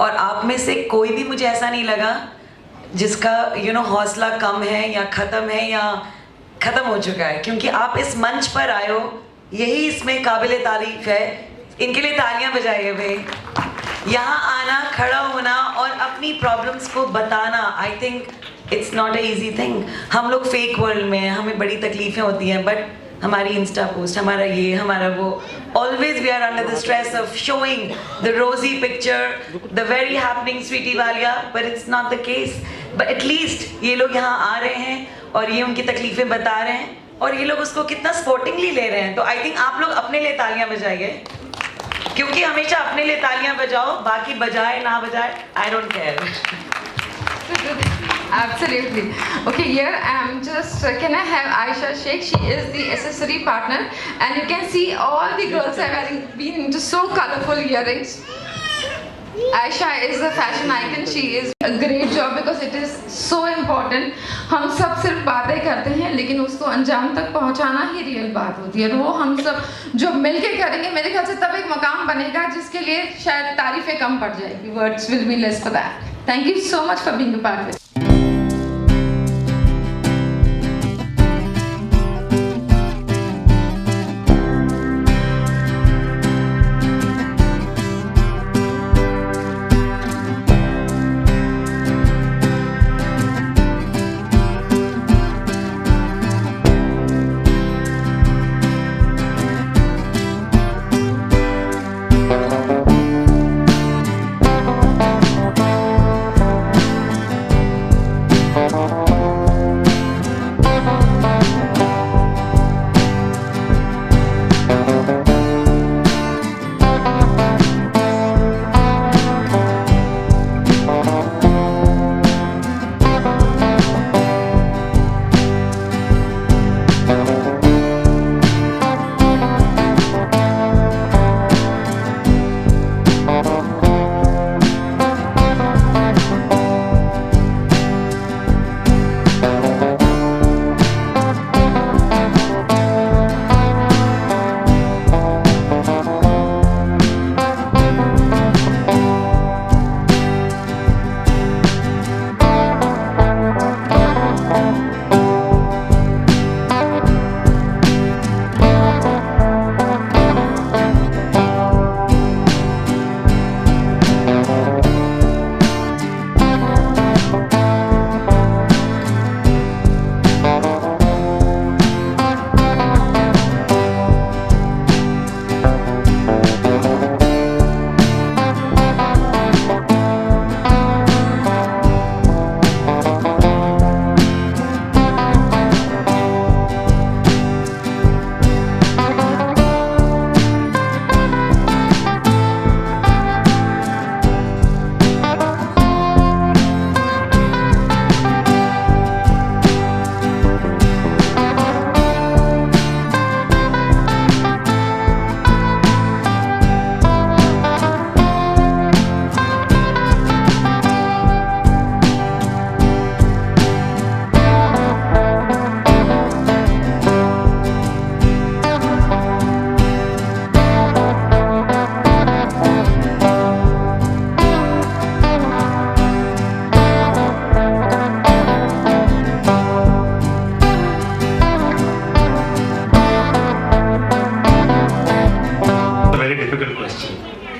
और आप में से कोई भी मुझे ऐसा नहीं लगा जिसका हौसला कम है या ख़त्म है या ख़त्म हो चुका है, क्योंकि आप इस मंच पर आए हो, यही इसमें काबिल तारीफ़ है। इनके लिए तालियां बजाइए भाई। यहाँ आना, खड़ा होना और अपनी प्रॉब्लम्स को बताना, I think it's not a easy thing. हम लोग फेक वर्ल्ड में हैं, हमें बड़ी तकलीफ़ें होती हैं, बट हमारी इंस्टा पोस्ट, हमारा ये, हमारा वो, always we are under the stress of showing the rosy picture, the very happening Sweety Walia, but it's not the case. But at least ये लोग यहाँ आ रहे हैं और ये उनकी तकलीफ़ें बता रहे हैं और ये लोग उसको कितना स्पोर्टिंगली ले रहे हैं। तो आई थिंक आप लोग अपने लिए तालियां बजाइए, क्योंकि हमेशा अपने लिए तालियां बजाओ, बाकी बजाए ना बजाए, I don't care. Absolutely. Okay, here I am just, can I have Aisha Sheikh? She is the accessory partner, and you can see all the girls have been into so colorful earrings. Aisha is a fashion icon. She is a great job because it is so important. हम सब सिर्फ बातें करते हैं, लेकिन उसको अंजाम तक पहुंचाना ही रियल बात होती है। वो हम सब जो मिलके करेंगे, मेरे ख्याल से तब एक मकाम बनेगा जिसके लिए शायद तारीफें कम पड़ जाएगी। Words will be less for that. Thank you so much for being a part of it.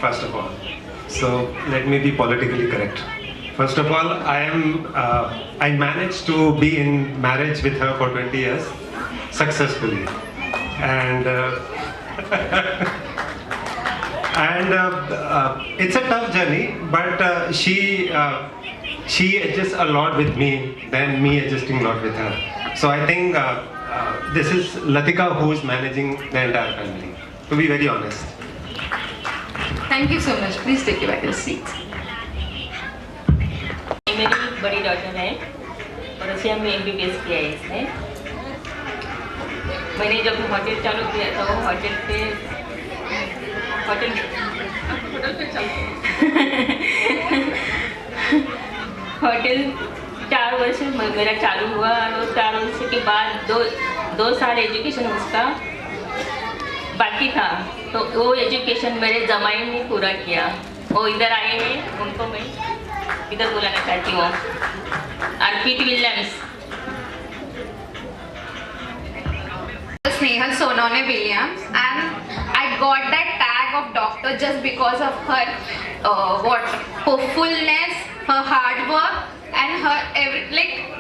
First of all, so let me be politically correct. First of all, I managed to be in marriage with her for 20 years successfully, and it's a tough journey, but she adjusts a lot with me than me adjusting a lot with her. So I think this is Latika who is managing the entire family, to be very honest. Thank you so much. Please take your back seat. मेरी बड़ी daughter है और उसे हमने MBBS किया है इसने। मैंने जब होटल चालू किया था, वो होटल पे होटल 4 वर्ष मेरा चालू हुआ और 4 वर्ष के बाद दो साल एजुकेशन उसका बाकी था, तो वो एजुकेशन मेरे जमाई ने पूरा किया। वो इधर आए हैं, उनको मैं इधर बुलाना चाहती हूँ। अर्पित Williams. Snehal Sonone Williams, and I got that tag of doctor just because of her hopefulness, her hard work, and her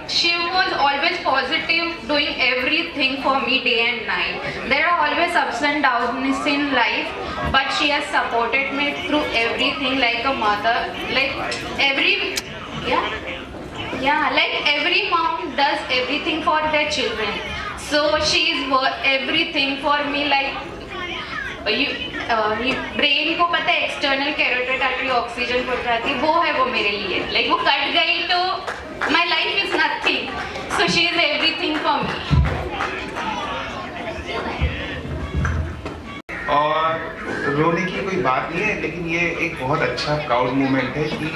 she was always positive, doing everything for me day and night. There are always ups and downs in life, but she has supported me through everything like a mother. Like every mom does everything for their children. So she is everything for me. Brain को पता है external carotid artery oxygen पहुंचाती है, वो है वो मेरे लिए। वो कट गई तो my life is nothing, so she is everything for me. और रोने की कोई बात नहीं है, लेकिन ये एक बहुत अच्छा प्राउड मोमेंट है कि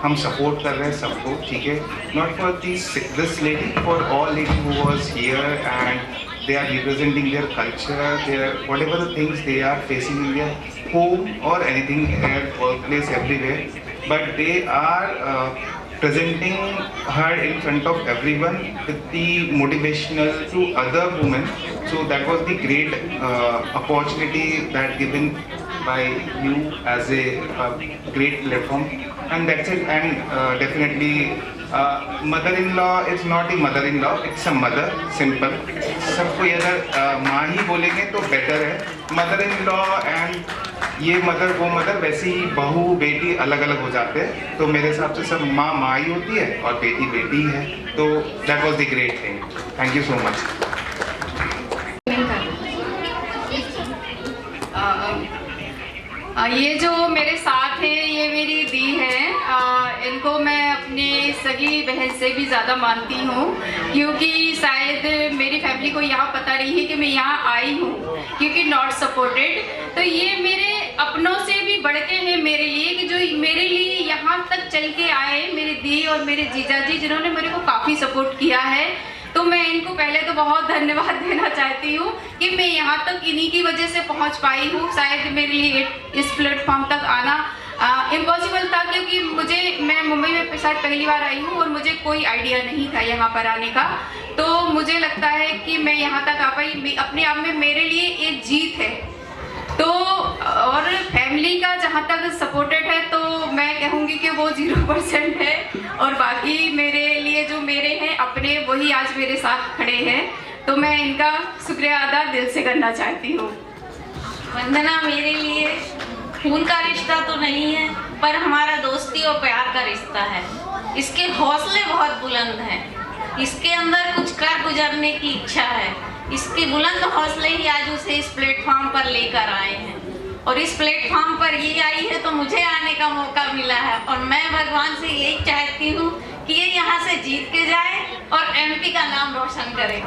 हम सपोर्ट कर रहे हैं सबको, ठीक है। Not for this lady, for all lady who was here and they are representing their culture, their whatever the things they are facing in their home or anything at workplace, everywhere, but they are presenting her in front of everyone with the motivational to other women. So that was the great opportunity that given by you as a great platform, and that's it. And definitely mother-in-law is not a mother-in-law, it's a mother, simple. सबको अगर माँ ही बोलेंगे तो better है। Mother-in-law and ये mother वो mother, वैसे ही बहू बेटी अलग अलग हो जाते हैं। तो मेरे हिसाब से सब माँ माँ ही होती है और बेटी बेटी ही है। तो that was the great thing. Thank you so much. ये जो मेरे साथ है ये मेरी दी है। इनको मैं अपनी सगी बहन से भी ज़्यादा मानती हूँ, क्योंकि शायद मेरी फैमिली को यहाँ पता नहीं है कि मैं यहाँ आई हूँ, क्योंकि नॉट सपोर्टेड। तो ये मेरे अपनों से भी बढ़ के हैं मेरे लिए, कि जो मेरे लिए यहाँ तक चल के आए, मेरी दी और मेरे जीजा जी, जिन्होंने मेरे को काफ़ी सपोर्ट किया है। तो मैं इनको पहले तो बहुत धन्यवाद देना चाहती हूँ कि मैं यहाँ तक इन्हीं की वजह से पहुँच पाई हूँ। शायद मेरे लिए इस प्लेटफॉर्म तक आना इम्पॉसिबल था, क्योंकि मैं मुंबई में शायद पहली बार आई हूँ और मुझे कोई आइडिया नहीं था यहाँ पर आने का। तो मुझे लगता है कि मैं यहाँ तक आ पाई, अपने आप में मेरे लिए एक जीत है। तो और फैमिली का जहाँ तक सपोर्टेड है, तो मैं कहूँगी कि वो 0% है, और बाकी मेरे लिए जो मेरे हैं अपने, वही आज मेरे साथ खड़े हैं। तो मैं इनका शुक्रिया अदा दिल से करना चाहती हूँ। वंदना मेरे लिए खून का रिश्ता तो नहीं है, पर हमारा दोस्ती और प्यार का रिश्ता है। इसके हौसले बहुत बुलंद हैं, इसके अंदर कुछ कर गुजरने की इच्छा है। इसके बुलंद हौसले ही आज उसे इस प्लेटफॉर्म पर लेकर आए हैं, और इस प्लेटफॉर्म पर ये आई है तो मुझे आने का मौका मिला है। और मैं भगवान से यही चाहती हूँ कि ये यहाँ से जीत के जाए और एमपी का नाम रोशन करे।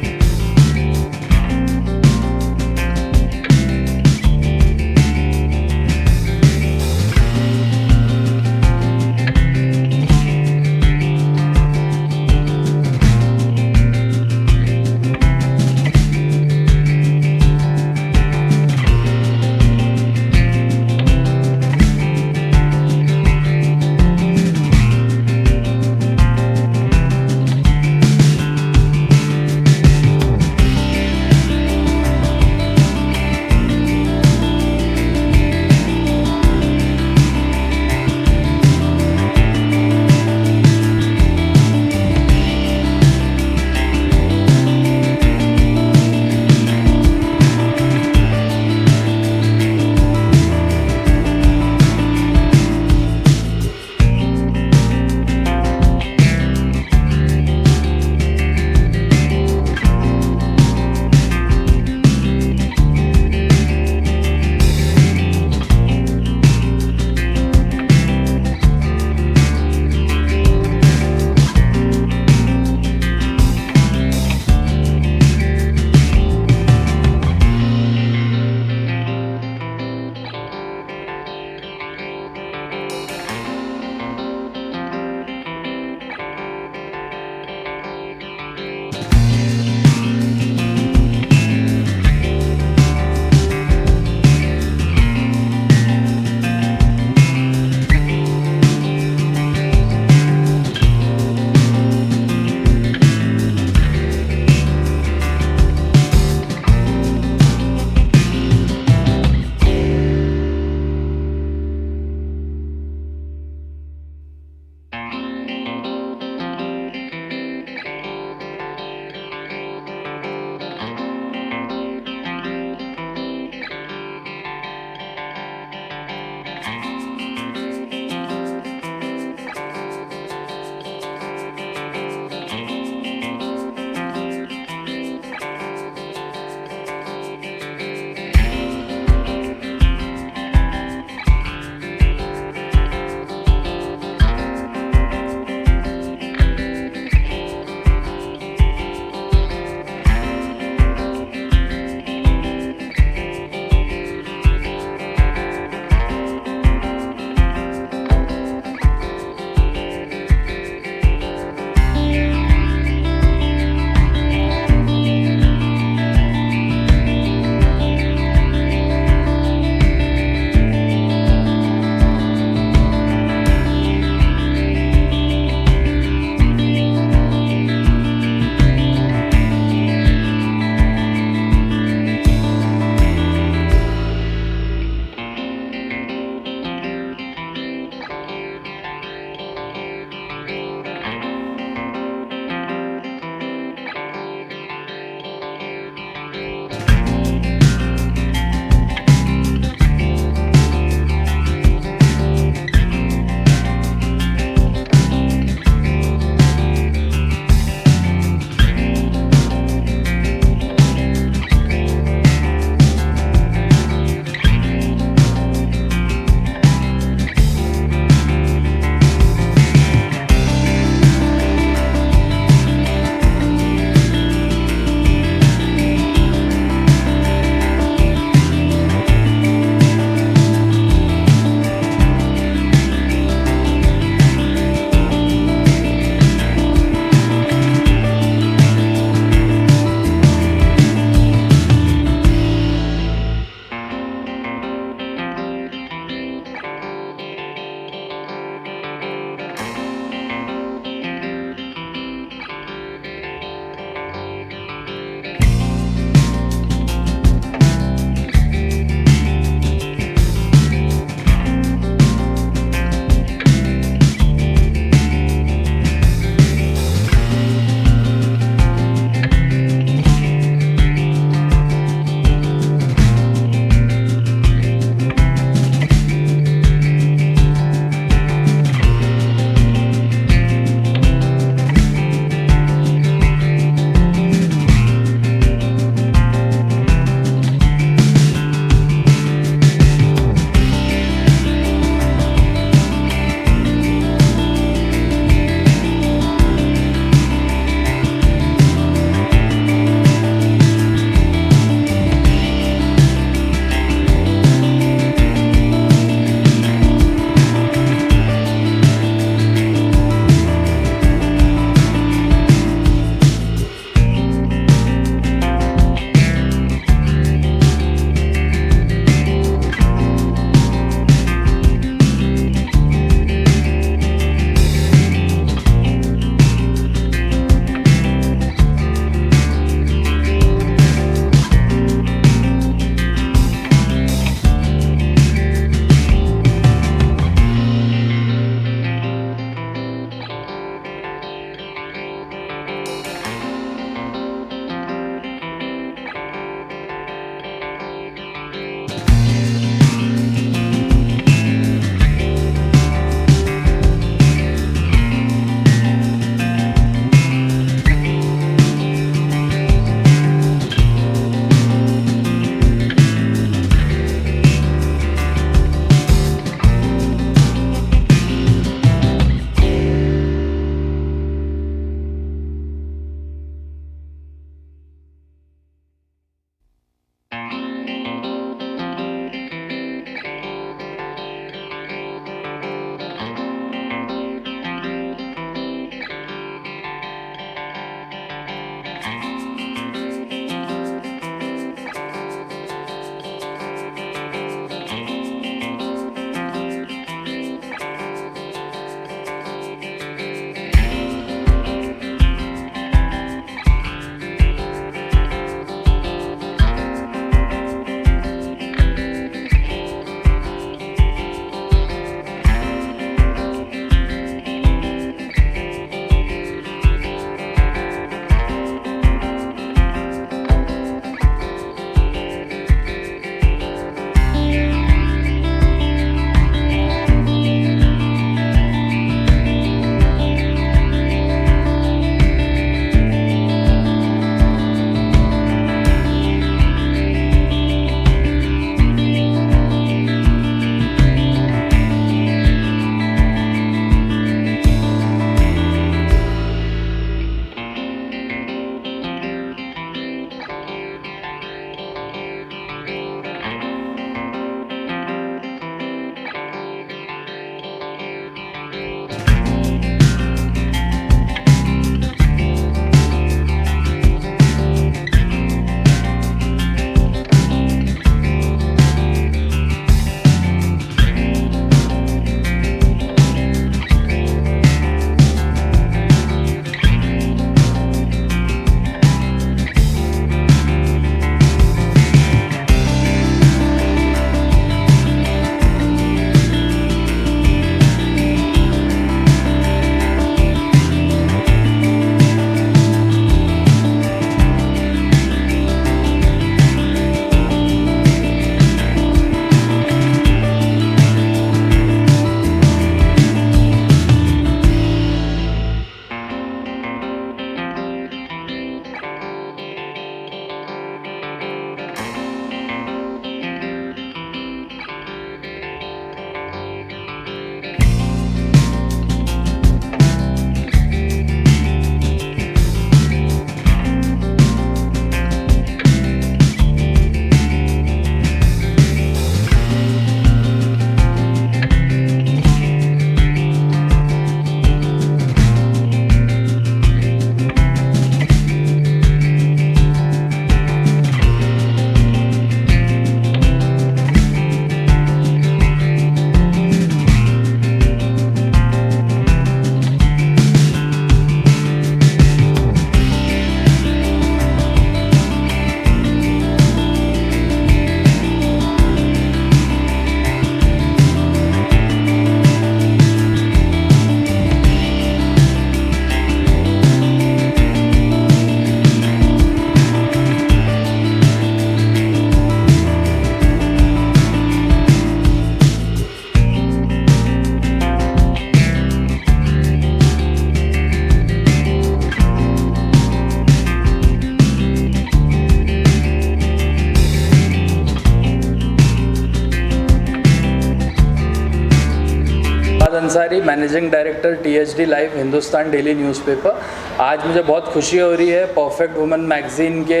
Ansari, managing director THD live Hindustan daily newspaper. आज मुझे बहुत खुशी हो रही है परफेक्ट वुमन मैगज़ीन के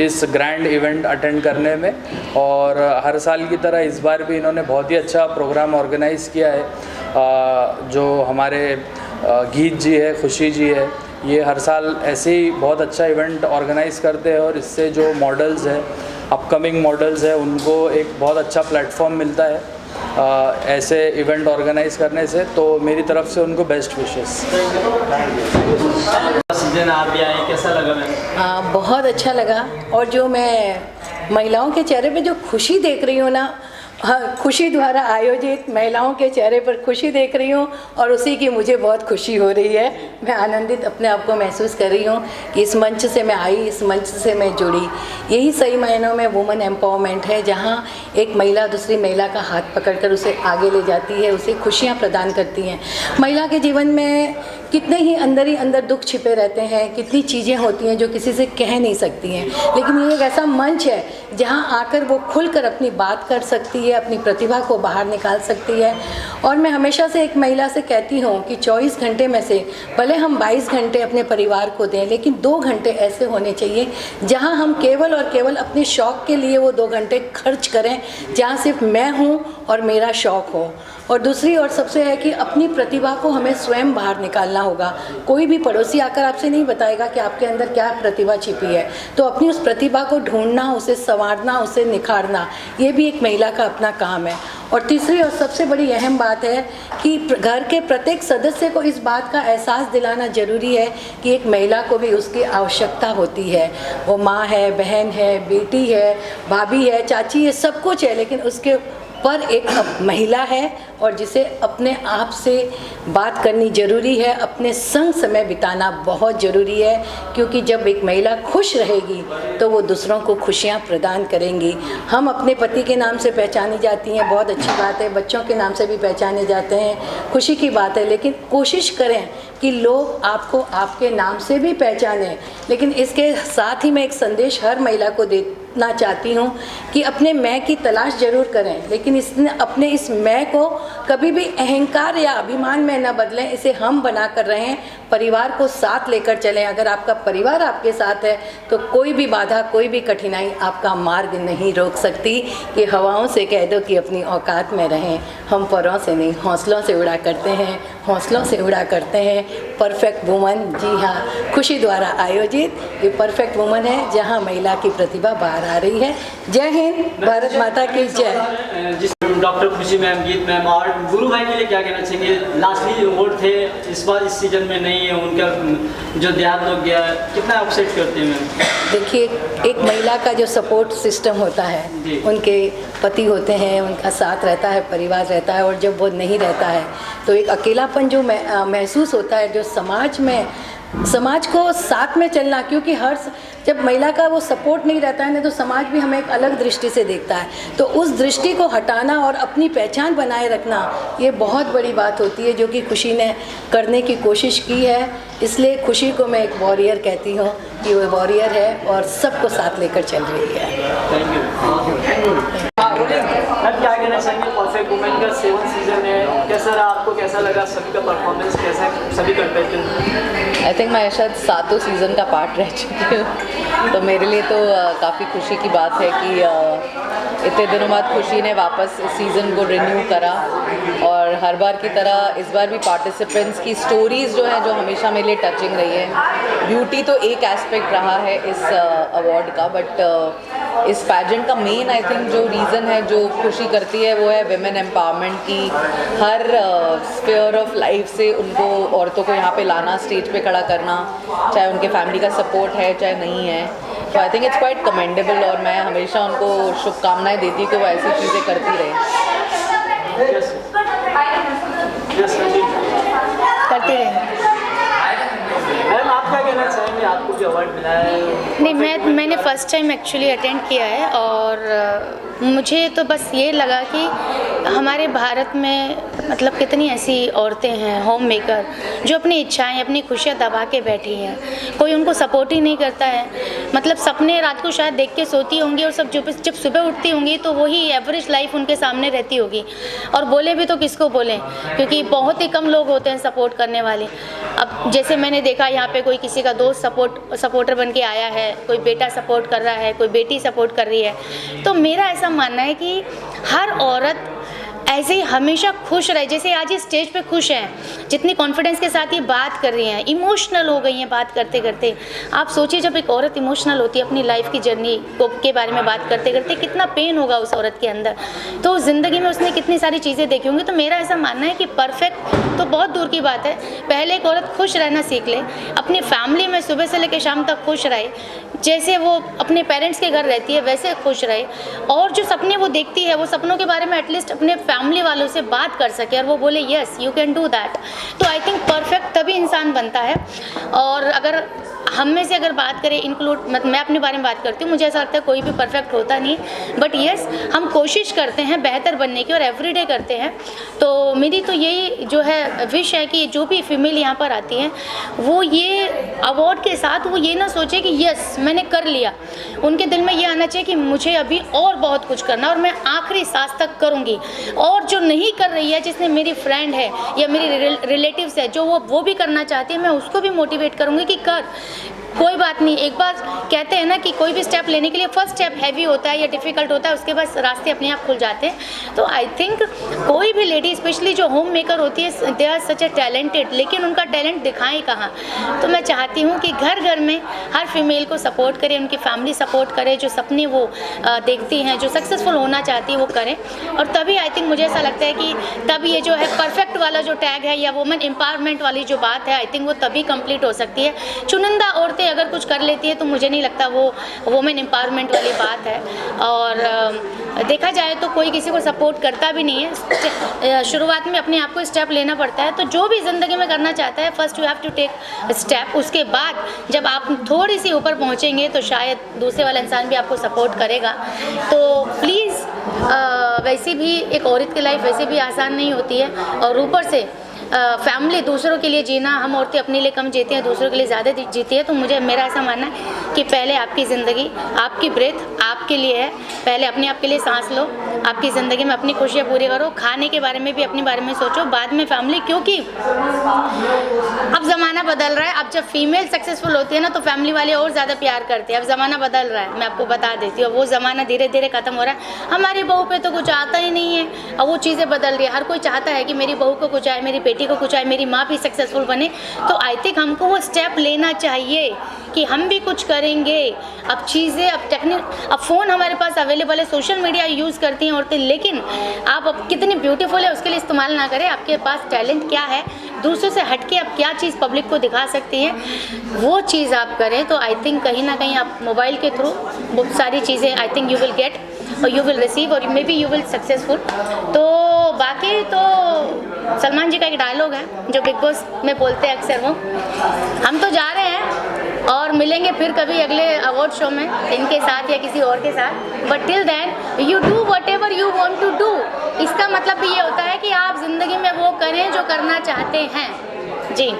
इस ग्रैंड इवेंट अटेंड करने में, और हर साल की तरह इस बार भी इन्होंने बहुत ही अच्छा प्रोग्राम ऑर्गेनाइज़ किया है। जो हमारे गीत जी है, खुशी जी है, ये हर साल ऐसे ही बहुत अच्छा इवेंट ऑर्गेनाइज़ करते हैं, और इससे जो मॉडल्स हैं, अपकमिंग मॉडल्स हैं, उनको एक बहुत अच्छा प्लेटफॉर्म मिलता है ऐसे इवेंट ऑर्गेनाइज़ करने से। तो मेरी तरफ से उनको बेस्ट विशेस। सीजन आप भी आए, कैसा लगा मैम? बहुत अच्छा लगा, और जो मैं महिलाओं के चेहरे पे जो खुशी देख रही हूँ ना, हाँ, खुशी द्वारा आयोजित महिलाओं के चेहरे पर खुशी देख रही हूँ, और उसी की मुझे बहुत खुशी हो रही है। मैं आनंदित अपने आप को महसूस कर रही हूँ कि इस मंच से मैं आई, इस मंच से मैं जुड़ी। यही सही मायनों में वुमेन एम्पावरमेंट है, जहाँ एक महिला दूसरी महिला का हाथ पकड़कर उसे आगे ले जाती है, उसे खुशियाँ प्रदान करती हैं। महिला के जीवन में कितने ही अंदर दुख छिपे रहते हैं, कितनी चीज़ें होती हैं जो किसी से कह नहीं सकती हैं, लेकिन ये एक ऐसा मंच है जहाँ आकर वो खुलकर अपनी बात कर सकती है, अपनी प्रतिभा को बाहर निकाल सकती है। और मैं हमेशा से एक महिला से कहती हूँ कि 24 घंटे में से भले हम 22 घंटे अपने परिवार को दें, लेकिन 2 घंटे ऐसे होने चाहिए जहाँ हम केवल और केवल अपने शौक़ के लिए वो 2 घंटे खर्च करें, जहाँ सिर्फ मैं हूँ और मेरा शौक़ हो। और दूसरी और सबसे है कि अपनी प्रतिभा को हमें स्वयं बाहर निकालना होगा। कोई भी पड़ोसी आकर आपसे नहीं बताएगा कि आपके अंदर क्या प्रतिभा छिपी है, तो अपनी उस प्रतिभा को ढूंढना, उसे संवारना, उसे निखारना, ये भी एक महिला का अपना काम है। और तीसरी और सबसे बड़ी अहम बात है कि घर के प्रत्येक सदस्य को इस बात का एहसास दिलाना ज़रूरी है कि एक महिला को भी उसकी आवश्यकता होती है। वो माँ है, बहन है, बेटी है, भाभी है, चाची है, सब कुछ है, लेकिन उसके पर एक महिला है, और जिसे अपने आप से बात करनी ज़रूरी है, अपने संग समय बिताना बहुत ज़रूरी है, क्योंकि जब एक महिला खुश रहेगी तो वो दूसरों को खुशियाँ प्रदान करेंगी। हम अपने पति के नाम से पहचानी जाती हैं, बहुत अच्छी बात है, बच्चों के नाम से भी पहचाने जाते हैं, खुशी की बात है, लेकिन कोशिश करें कि लोग आपको आपके नाम से भी पहचानें। लेकिन इसके साथ ही मैं एक संदेश हर महिला को देना चाहती हूँ कि अपने मैं की तलाश ज़रूर करें, लेकिन अपने इस मैं को कभी भी अहंकार या अभिमान में न बदलें, इसे हम बना कर रहें, परिवार को साथ लेकर चलें। अगर आपका परिवार आपके साथ है तो कोई भी बाधा, कोई भी कठिनाई आपका मार्ग नहीं रोक सकती। कि हवाओं से कह दो कि अपनी औकात में रहें, हम परों से नहीं हौसलों से उड़ा करते हैं, हौसलों से उड़ा करते हैं। परफेक्ट वुमन, जी हाँ, खुशी द्वारा आयोजित ये परफेक्ट वुमन है, जहाँ महिला की प्रतिभा बाहर आ रही है। जय हिंद, भारत माता की जय। डॉक्टर खुशी मैम, गीत मैम, और गुरु भाई के लिए क्या कहना चाहेंगे? लास्टली अवार्ड थे, इस बार इस सीजन में नहीं है, उनका जो देहांत हो गया, कितना अपसेट करते हैं मैम? देखिए, एक महिला का जो सपोर्ट सिस्टम होता है, उनके पति होते हैं, उनका साथ रहता है, परिवार रहता है, और जब वो नहीं रहता है तो एक अकेलापन जो महसूस होता है, जो समाज को साथ में चलना, क्योंकि जब महिला का वो सपोर्ट नहीं रहता है ना, तो समाज भी हमें एक अलग दृष्टि से देखता है। तो उस दृष्टि को हटाना और अपनी पहचान बनाए रखना, ये बहुत बड़ी बात होती है, जो कि खुशी ने करने की कोशिश की है। इसलिए खुशी को मैं एक वॉरियर कहती हूँ कि वो वॉरियर है और सबको साथ लेकर चल रही है। Thank you. क्या कहना चाहेंगे? परफेक्ट वुमेन का 7th सीजन है, कैसा रहा आपको? कैसा लगा सभी का परफॉर्मेंस? कैसा सभी कंटेस्टेंट? आई थिंक मैं शायद 7 सीज़न का पार्ट रह चुकी हूँ, तो मेरे लिए तो काफ़ी खुशी की बात है कि इतने दिनों बाद खुशी ने वापस इस सीज़न को रिन्यू करा। और हर बार की तरह इस बार भी पार्टिसिपेंट्स की स्टोरीज़ जो हैं, जो हमेशा मेरे लिए टचिंग रही है। ब्यूटी तो एक एस्पेक्ट रहा है इस अवार्ड का, बट इस पैजेंट का मेन आई थिंक जो रीज़न है, जो खुशी करती है, वो है विमेन एम्पावरमेंट की। हर स्फीयर ऑफ लाइफ से उनको, औरतों को यहाँ पे लाना, स्टेज पे खड़ा करना, चाहे उनके फैमिली का सपोर्ट है चाहे नहीं है। तो I think it's quite commendable, और मैं हमेशा उनको शुभकामनाएं देती कि वो ऐसी चीज़ें करती रहे। करते रहें। मैम, आप क्या कहना चाहेंगे? में आपको भी अवार्ड मिला है? नहीं, मैंने फ़र्स्ट टाइम एक्चुअली अटेंड किया है और मुझे तो बस ये लगा कि हमारे भारत में मतलब कितनी ऐसी औरतें हैं होम मेकर जो अपनी इच्छाएं, अपनी खुशियाँ दबा के बैठी हैं, कोई उनको सपोर्ट ही नहीं करता है। मतलब सपने रात को शायद देख के सोती होंगी और सब जब सुबह उठती होंगी तो वही एवरेज लाइफ उनके सामने रहती होगी। और बोले भी तो किसको बोलें, क्योंकि बहुत ही कम लोग होते हैं सपोर्ट करने वाले। अब जैसे मैंने देखा यहाँ पे कोई किसी का दोस्त सपोर्टर बन के आया है, कोई बेटा सपोर्ट कर रहा है, कोई बेटी सपोर्ट कर रही है। तो मेरा ऐसा मानना है कि हर औरत ऐसे ही हमेशा खुश रहे, जैसे आज ये स्टेज पे खुश हैं, जितनी कॉन्फिडेंस के साथ ये बात कर रही हैं, इमोशनल हो गई हैं बात करते करते। आप सोचिए जब एक औरत इमोशनल होती है अपनी लाइफ की जर्नी के बारे में बात करते करते, कितना पेन होगा उस औरत के अंदर। तो ज़िंदगी में उसने कितनी सारी चीज़ें देखी होंगी। तो मेरा ऐसा मानना है कि परफेक्ट तो बहुत दूर की बात है, पहले एक औरत खुश रहना सीख ले, अपनी फैमिली में सुबह से लेकर शाम तक खुश रहे, जैसे वो अपने पेरेंट्स के घर रहती है वैसे खुश रहे, और जो सपने वो देखती है वो सपनों के बारे में एटलीस्ट अपने फैमिली वालों से बात कर सके और वो बोले yes you can do that. तो आई थिंक परफेक्ट तभी इंसान बनता है। और अगर हम में से अगर बात करें इंक्लूड, मैं अपने बारे में बात करती हूँ, मुझे ऐसा लगता है कोई भी परफेक्ट होता नहीं, बट यस हम कोशिश करते हैं बेहतर बनने की और एवरीडे करते हैं। तो मेरी तो यही जो है विश है कि जो भी फीमेल यहाँ पर आती हैं वो ये अवार्ड के साथ वो ये ना सोचे कि यस मैंने कर लिया, उनके दिल में ये आना चाहिए कि मुझे अभी और बहुत कुछ करना और मैं आखिरी सांस तक करूँगी। और जो नहीं कर रही है, जिसने मेरी फ्रेंड है या मेरी रिलेटिव्स है जो वो भी करना चाहती है, मैं उसको भी मोटिवेट करूँगी कि कर, कोई बात नहीं। एक बार कहते हैं ना कि कोई भी स्टेप लेने के लिए फर्स्ट स्टेप हैवी होता है या डिफ़िकल्ट होता है, उसके बाद रास्ते अपने आप खुल जाते हैं। तो आई थिंक कोई भी लेडी स्पेशली जो होम मेकर होती है they are such A talented, लेकिन उनका टैलेंट दिखाएं कहाँ। तो मैं चाहती हूँ कि घर घर में हर फीमेल को सपोर्ट करें, उनकी फैमिली सपोर्ट करे, जो सपने वो देखती हैं, जो सक्सेसफुल होना चाहती है वो करें। और तभी आई थिंक मुझे ऐसा लगता है कि तब ये जो है परफेक्ट वाला जो टैग है या वुमेन एम्पावरमेंट वाली जो बात है, आई थिंक वो तभी कंप्लीट हो सकती है। चुनिंदा औरतें अगर कुछ कर लेती है तो मुझे नहीं लगता वो वुमेन एम्पावरमेंट वाली बात है। और देखा जाए तो कोई किसी को सपोर्ट करता भी नहीं है, शुरुआत में अपने आप को स्टेप लेना पड़ता है। तो जो भी ज़िंदगी में करना चाहता है first you have to take step, उसके बाद जब आप थोड़ी सी ऊपर पहुंचेंगे तो शायद दूसरे वाला इंसान भी आपको सपोर्ट करेगा। तो प्लीज़ वैसे भी एक औरत की लाइफ वैसे भी आसान नहीं होती है, और ऊपर से फैमिली दूसरों के लिए जीना, हम औरतें अपने लिए कम जीती हैं, दूसरों के लिए ज़्यादा जीती है। तो मुझे मेरा ऐसा मानना है कि पहले आपकी ज़िंदगी, आपकी ब्रेथ आपके लिए है, पहले अपने आप के लिए सांस लो, आपकी ज़िंदगी में अपनी खुशियाँ पूरी करो, खाने के बारे में भी अपने बारे में सोचो, बाद में फैमिली। क्योंकि अब ज़माना बदल रहा है, अब जब फीमेल सक्सेसफुल होती है ना तो फैमिली वाले और ज़्यादा प्यार करते हैं। अब ज़माना बदल रहा है, मैं आपको बता देती हूँ, वो ज़माना धीरे धीरे ख़त्म हो रहा है। हमारी बहू पे तो कुछ आता ही नहीं है, अब वो चीज़ें बदल रही है। हर कोई चाहता है कि मेरी बहू को कुछ आए, मेरी बेटी को कुछ आए, मेरी माँ भी सक्सेसफुल बने। तो आई थिंक हमको वो स्टेप लेना चाहिए कि हम भी कुछ करेंगे। अब चीज़ें, अब फ़ोन हमारे पास अवेलेबल है, सोशल मीडिया यूज़ करती हैं औरतें, लेकिन आप अब कितनी ब्यूटीफुल है उसके लिए इस्तेमाल ना करें। आपके पास टैलेंट क्या है, दूसरों से हट के आप क्या चीज़ पब्लिक को दिखा सकती हैं, वो चीज़ आप करें। तो आई थिंक कहीं ना कहीं आप मोबाइल के थ्रू बहुत सारी चीज़ें I think you will get और यू विल रिसीव और may be you will successful. तो बाकी तो सलमान जी का एक डायलॉग है जो बिग बॉस में बोलते हैं अक्सर, वो हम तो जा रहे हैं और मिलेंगे फिर कभी अगले अवार्ड शो में इनके साथ या किसी और के साथ, but till then you do whatever you want to do. इसका मतलब भी ये होता है कि आप ज़िंदगी में वो करें जो करना चाहते हैं। जी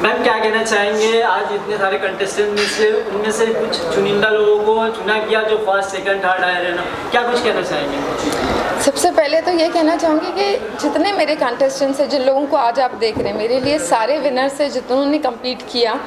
मैम, क्या कहना चाहेंगे, आज इतने सारे कंटेस्टेंट में से उनमें से कुछ चुनिंदा लोगों को चुना गया जो फर्स्ट सेकंड थर्ड आए रहे ना, क्या कुछ कहना चाहेंगे? सबसे पहले तो ये कहना चाहूँगी कि जितने मेरे कंटेस्टेंट्स हैं, जिन लोगों को आज आप देख रहे हैं, मेरे लिए सारे विनर्स हैं। जिन्होंने कम्पीट किया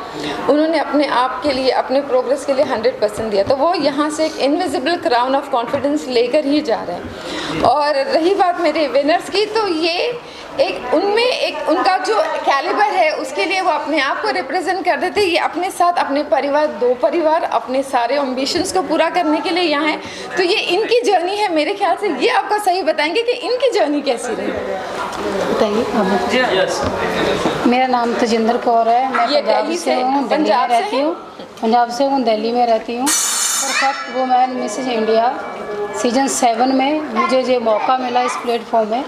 उन्होंने अपने आप के लिए, अपने प्रोग्रेस के लिए 100% दिया। तो वो यहाँ से एक इनविजिबल क्राउन ऑफ कॉन्फिडेंस लेकर ही जा रहे हैं। और रही बात मेरे विनर्स की, तो ये एक उनमें एक उनका जो कैलिबर है उसके लिए वो अपने आप को रिप्रेजेंट कर देते। ये अपने साथ अपने परिवार, 2 परिवार, अपने सारे एम्बिशंस को पूरा करने के लिए यहाँ है। तो ये इनकी जर्नी है। मेरे ख्याल से ये आपका सही बताएंगे कि इनकी जर्नी कैसी रही। बताइए। मेरा नाम तजिंदर कौर है, मैं पंजाब से हूँ, दिल्ली में रहती हूँ। पंजाब से हूँ, दिल्ली में रहती हूँ। Perfect women Mrs India season 7 में मुझे जो मौका मिला इस प्लेटफॉर्म में,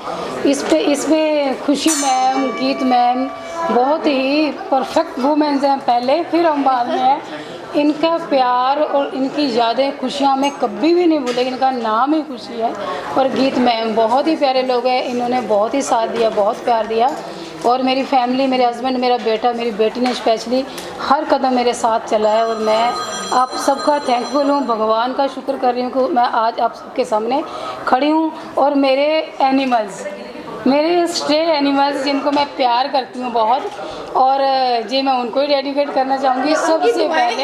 इसमें खुशी मैम, गीत मैम बहुत ही परफेक्ट वुमेन्स हैं पहले, फिर हम बाद में हैं। इनका प्यार और इनकी यादें, खुशियाँ मैं कभी भी नहीं भूलेगी। इनका नाम ही खुशी है। और गीत मैम बहुत ही प्यारे लोग हैं, इन्होंने बहुत ही साथ दिया, बहुत प्यार दिया। और मेरी फैमिली, मेरे हस्बैंड, मेरा बेटा, मेरी बेटी ने स्पेशली हर कदम मेरे साथ चला है। और मैं आप सबका थैंकफुल हूँ, भगवान का शुक्र कर रही हूँ कि मैं आज आप सबके सामने खड़ी हूँ। और मेरे एनिमल्स, मेरे स्ट्रे एनिमल्स जिनको मैं प्यार करती हूँ बहुत, और जी मैं उनको ही डेडिकेट करना चाहूँगी सबसे पहले।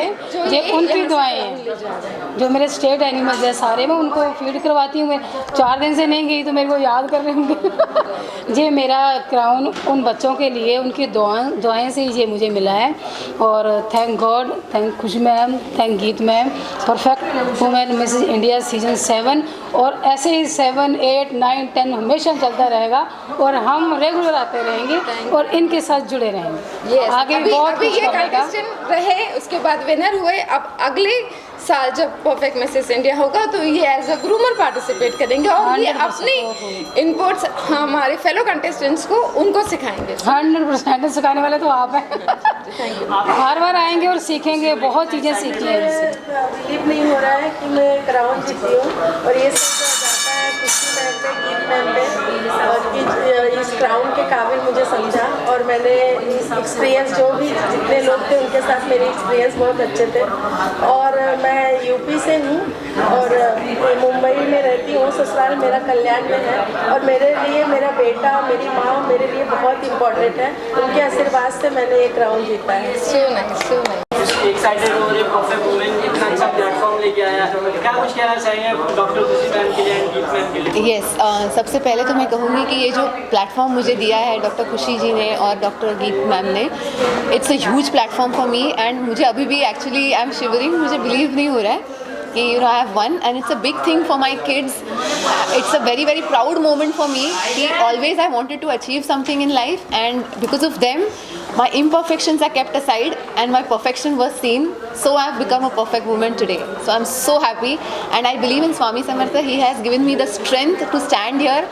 ये उनकी दुआएं हैं, जो मेरे स्टेट एनिमल्स हैं सारे, मैं उनको फीड करवाती हूँ। मैं 4 दिन से नहीं गई तो मेरे को याद कर रहे होंगे। ये मेरा क्राउन उन बच्चों के लिए, उनकी दुआएं से ही ये मुझे मिला है। और थैंक गॉड, थैंक खुशी मैम, थैंक गीत ma'am, perfect women Mrs India season 7। और ऐसे ही 7, 8, 9, 10 हमेशा चलता रहेगा और हम रेगुलर आते रहेंगे और इनके साथ जुड़े रहेंगे। आगे भी बहुत कुछ ये कंटेस्टेंट रहे, उसके बाद विनर हुए। अब अगले साल जब परफेक्ट मिसेस इंडिया होगा तो ये एज अ ग्रूमर पार्टिसिपेट करेंगे और ये अपनी इनपुट्स हमारे फेलो कंटेस्टेंट्स को उनको सिखाएंगे। 100% सिखाने वाले तो आप हैं। बार बार आएंगे और सीखेंगे, बहुत चीज़ें सीखी हैं इनसे। बिलीव नहीं हो रहा है कि मैं क्राउन जीती हूँ और ये सब जाता है खुशी मैम पे, गीत मैम पे, और कि इस क्राउन के काबिल मुझे समझा। और मैंने एक्सपीरियंस, जो भी जितने लोग थे उनके साथ मेरे एक्सपीरियंस बहुत अच्छे थे। और मैं यूपी से हूँ और मुंबई में रहती हूँ, ससुराल मेरा कल्याण में है। और मेरे लिए मेरा बेटा, मेरी माँ मेरे लिए बहुत इम्पोर्टेंट है। उनके आशीर्वाद से मैंने ये क्राउन जीता है। So nice, so nice. Excited हो रहे परफेक्ट वुमेन इतना अच्छा प्लेटफॉर्म लेके आया है, क्या कुछ कहना चाहिए डॉक्टर खुशी मैम के लिए एंड गीत मैम के लिए? यस, सबसे पहले तो मैं कहूँगी कि ये जो प्लेटफॉर्म मुझे दिया है डॉक्टर खुशी जी ने और डॉक्टर गीत मैम ने, it's a huge platform for me. And मुझे अभी भी एक्चुअली आई एम शिवरिंग, मुझे बिलीव नहीं हो रहा है कि you know I have won and it's a big thing for my kids. It's a very very proud moment for me कि always I wanted to achieve something in life and because of them my imperfections are kept aside and my perfection was seen, so I have become a perfect woman today. So I'm so happy and I believe in Swami Samartha. He has given me the strength to stand here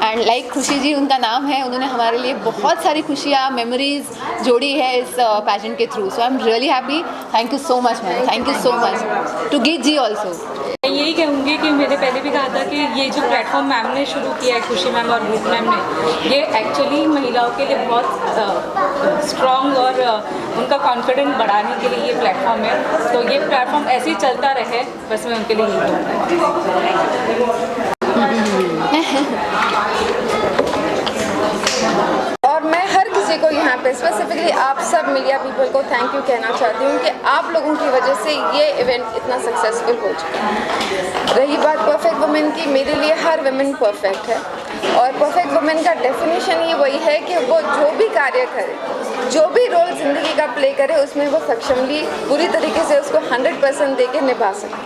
and like खुशी जी उनका नाम है, उन्होंने हमारे लिए बहुत सारी खुशियाँ, मेमोरीज जोड़ी है इस पैजेंट के थ्रू। So I am really happy. Thank you so much ma'am, thank you so much to Geet ji also. मैं यही कहूँगी कि मैंने पहले भी कहा था कि ये जो प्लेटफॉर्म मैम ने शुरू किया है, खुशी मैम और गीत मैम ने, ये एक्चुअली महिलाओं के लिए बहुत स्ट्रॉन्ग और उनका कॉन्फिडेंस बढ़ाने के लिए ये प्लेटफॉर्म है। तो ये प्लेटफॉर्म ऐसे ही चलता रहे, बस मैं उनके लिए यही कहूँगी। और मैं हर किसी को यहाँ पे स्पेसिफिकली आप सब मीडिया पीपल को थैंक यू कहना चाहती हूँ कि आप लोगों की वजह से ये इवेंट इतना सक्सेसफुल हो चुका है। रही बात परफेक्ट वुमेन की, मेरे लिए हर वुमेन परफेक्ट है और परफेक्ट वुमेन का डेफिनेशन ही वही है कि वो जो भी कार्य करे, जो भी रोल ज़िंदगी का प्ले करे, उसमें वो सक्षमली पूरी तरीके से उसको 100% दे के निभा सके।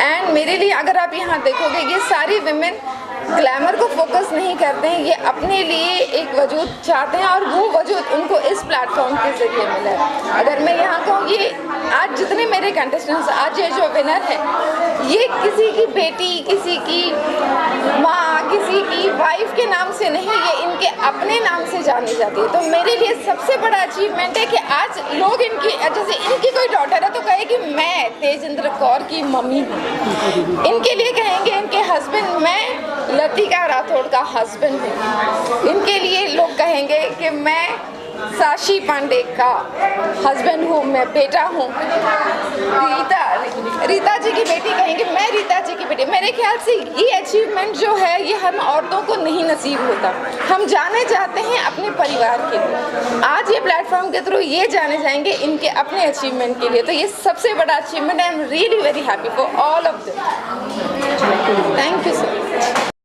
एंड मेरे लिए अगर आप यहाँ देखोगे, ये सारी वुमेन ग्लैमर को फोकस नहीं करते हैं, ये अपने लिए एक वजूद चाहते हैं और वो वजूद उनको इस प्लेटफॉर्म के ज़रिए मिला है। अगर मैं यहाँ कहूँ, ये आज जितने मेरे कंटेस्टेंट्स, आज ये जो विनर है, ये किसी की बेटी, किसी की माँ, किसी की वाइफ के नाम से नहीं, ये इनके अपने नाम से जानी जाती है। तो मेरे लिए सबसे बड़ा अचीवमेंट है कि आज लोग इनकी, जैसे इनकी कोई डॉटर है तो कहे कि मैं तेजिंद्र कौर की मम्मी हूँ, इनके लिए कहेंगे इनके हस्बैंड मैं लतिका राठौड़ का हस्बैंड हूँ, इनके लिए लोग कहेंगे कि मैं साशी पांडे का हस्बैंड हूँ, मैं बेटा हूँ। रीता जी की बेटी कहेंगे मैं रीता जी की बेटी। मेरे ख्याल से ये अचीवमेंट जो है ये हम औरतों को नहीं नसीब होता। हम जाने जाते हैं अपने परिवार के लिए, आज ये प्लेटफॉर्म के थ्रू ये जाने जाएंगे इनके अपने अचीवमेंट के लिए। तो ये सबसे बड़ा achievement. I am really very happy for all of them. Thank you so much.